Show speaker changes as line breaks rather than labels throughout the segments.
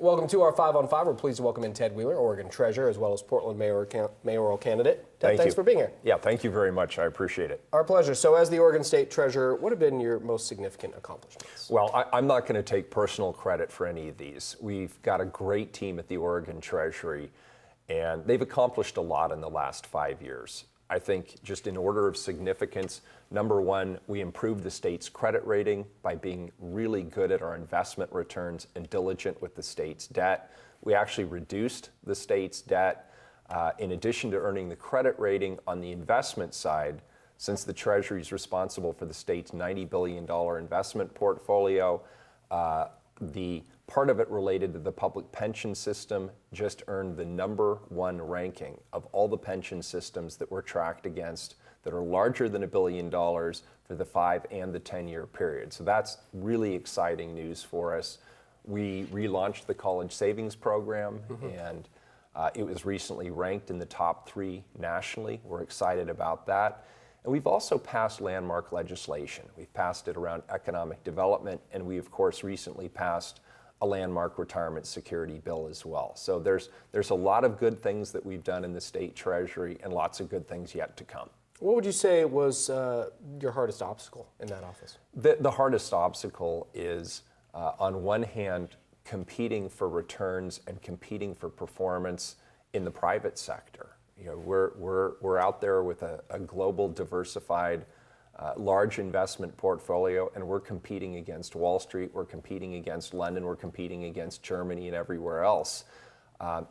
Welcome to our 5 on 5. We're pleased to welcome in Ted Wheeler, Oregon Treasurer, as well as Portland mayoral candidate. Ted, thanks for being here.
Yeah, thank you very much. I appreciate it.
Our pleasure. So as the Oregon State Treasurer, what have been your most significant accomplishments?
Well, I'm not going to take personal credit for any of these. We've got a great team at the Oregon Treasury, and they've accomplished a lot in the last 5 years. I think just in order of significance, number one, we improved the state's credit rating by being really good at our investment returns and diligent with the state's debt. We actually reduced the state's debt. In addition to earning the credit rating on the investment side, since the Treasury is responsible for the state's $90 billion investment portfolio, the part of it related to the public pension system just earned the #1 ranking of all the pension systems that we're tracked against that are larger than $1 billion for the 5 and the 10-year period. So that's really exciting news for us. We relaunched the college savings program, and it was recently ranked in the top 3 nationally. We're excited about that. And we've also passed landmark legislation. We've passed it around economic development, and we, of course, recently passed a landmark retirement security bill as well. So there's a lot of good things that we've done in the state treasury and lots of good things yet to come.
What would you say was your hardest obstacle in that office?
The hardest obstacle is, on one hand, competing for returns and competing for performance in the private sector. You know, we're out there with a global, diversified, large investment portfolio, and we're competing against Wall Street, we're competing against London, we're competing against Germany and everywhere else.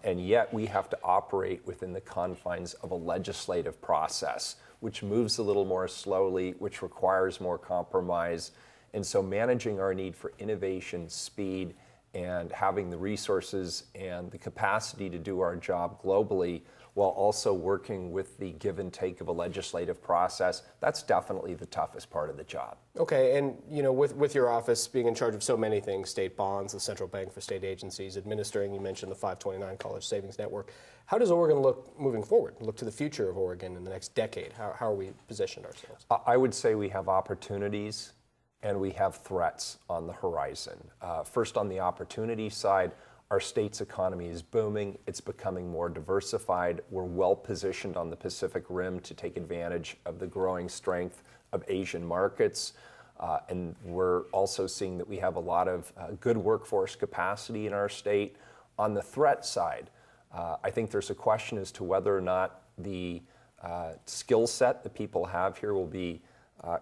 And yet we have to operate within the confines of a legislative process, which moves a little more slowly, which requires more compromise. And so managing our need for innovation, speed, and having the resources and the capacity to do our job globally while also working with the give and take of a legislative process, that's definitely the toughest part of the job.
Okay, and you know, with your office being in charge of so many things, state bonds, the central bank for state agencies, administering, you mentioned the 529 College Savings Network, how does Oregon look moving forward, look to the future of Oregon in the next decade? How are we positioned ourselves?
I would say we have opportunities and we have threats on the horizon. First, on the opportunity side, our state's economy is booming. It's becoming more diversified. We're well positioned on the Pacific Rim to take advantage of the growing strength of Asian markets. And we're also seeing that we have a lot of good workforce capacity in our state. On the threat side, I think there's a question as to whether or not the skill set that people have here will be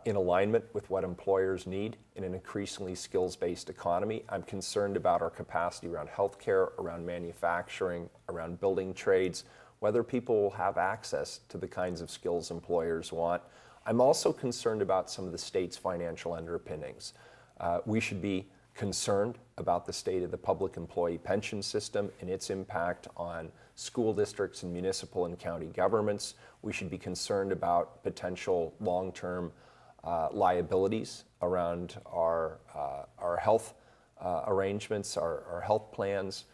in alignment with what employers need in an increasingly skills-based economy. I'm concerned about our capacity around healthcare, around manufacturing, around building trades, whether people will have access to the kinds of skills employers want. I'm also concerned about some of the state's financial underpinnings. We should be concerned about the state of the public employee pension system and its impact on school districts and municipal and county governments. We should be concerned about potential long-term liabilities around our health arrangements, our health plans,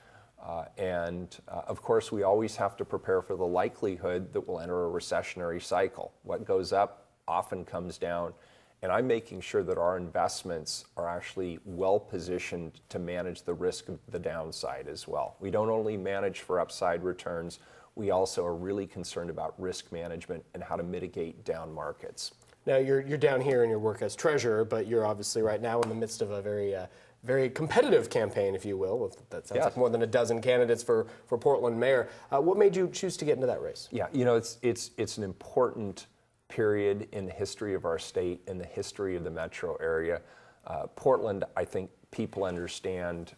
and of course we always have to prepare for the likelihood that we'll enter a recessionary cycle. What goes up often comes down, and I'm making sure that our investments are actually well positioned to manage the risk of the downside as well. We don't only manage for upside returns, we also are really concerned about risk management and how to mitigate down markets.
Now, you're down here in your work as treasurer, but you're obviously right now in the midst of a very competitive campaign, if you will. That sounds like more than a dozen candidates for Portland mayor. What made you choose to get into that race?
Yeah, you know, it's an important period in the history of our state, in the history of the metro area. Portland, I think people understand,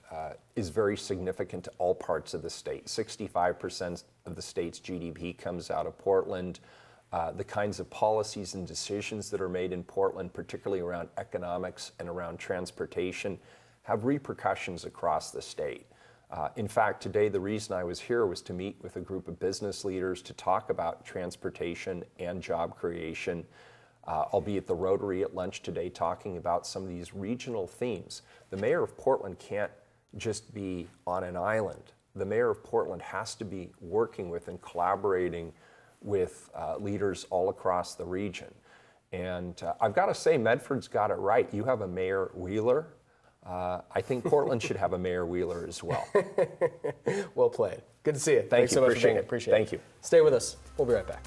is very significant to all parts of the state. 65% of the state's GDP comes out of Portland. The kinds of policies and decisions that are made in Portland, particularly around economics and around transportation, have repercussions across the state. In fact, today the reason I was here was to meet with a group of business leaders to talk about transportation and job creation. I'll be at the Rotary at lunch today talking about some of these regional themes. The mayor of Portland can't just be on an island. The mayor of Portland has to be working with and collaborating with leaders all across the region. And I've got to say, Medford's got it right. You have a Mayor Wheeler I think Portland should have a Mayor Wheeler as well.
Well played. Good to see you.
Thank
Thanks
you.
so much for being
Appreciate
here.
it.
Appreciate it.
Thank you.
Stay with us. We'll be right back.